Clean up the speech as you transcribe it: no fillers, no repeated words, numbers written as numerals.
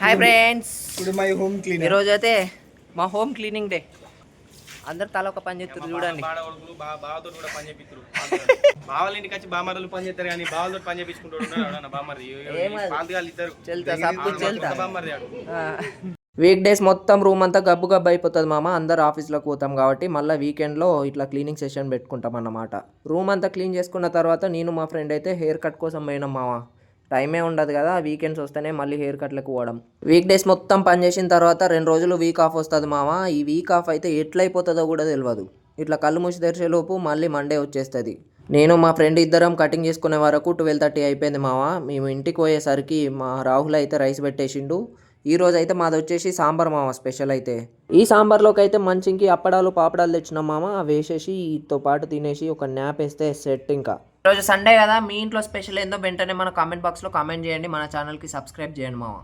Hi friends, ఇప్పుడు my home clean. ఈరోజు అయితే మా హోమ్ క్లీనింగ్ డే. అందరు తల ఒక పని చేస్తారు చూడండి. బావతో కూడా పని చేపిస్తారు. బావల ఇంటికి వచ్చి బామర్లు పని చేస్తారు కానీ బావలతో పని చేపించుకుంటాడు బామర్రి ఇద్దరు బామర్రి. వీక్ డేస్ మొత్తం రూమ్ అంతా గబ్బు గబ్బు అయిపోతుంది మామ. అందరు ఆఫీస్లోకి పోతాం కాబట్టి మళ్ళీ వీకెండ్లో ఇట్లా క్లీనింగ్ సెషన్ పెట్టుకుంటాం అన్నమాట. రూమ్ అంతా క్లీన్ చేసుకున్న తర్వాత నేను మా ఫ్రెండ్ అయితే హెయిర్ కట్ కోసం పోయినాం మామ. టైమే ఉండదు కదా, వీకెండ్స్ వస్తేనే మళ్ళీ హెయిర్ కట్లకు పోవడం. వీక్ డేస్ మొత్తం పని చేసిన తర్వాత 2 రోజులు వీక్ ఆఫ్ వస్తుంది మామ. ఈ వీక్ ఆఫ్ అయితే ఎట్లయిపోతుందో కూడా తెలియదు. ఇట్లా కళ్ళు మూసి తెరిచేలోపు మళ్ళీ మండే వచ్చేస్తుంది. నేను మా ఫ్రెండ్ ఇద్దరం కటింగ్ చేసుకునే వరకు 12:30 అయిపోయింది మామ. మేము ఇంటికి పోయేసరికి మా రాహుల్ అయితే రైస్ పెట్టేసిండు. ఈ రోజు అయితే మాది వచ్చేసి సాంబార్ మామ, స్పెషల్ అయితే. ఈ సాంబార్లోకి అయితే మంచికి అప్పడాలు పాపడాలు తెచ్చినాం మామ. అవి వేసేసి వీటితో పాటు తినేసి ఒక న్యాప్ వేస్తే సెట్. ఇంకా ఈరోజు సండే కదా, మీ ఇంట్లో స్పెషల్ ఏందో వెంటనే మన కామెంట్ బాక్స్లో కామెంట్ చేయండి. మన ఛానల్కి సబ్స్క్రైబ్ చేయండి మామ.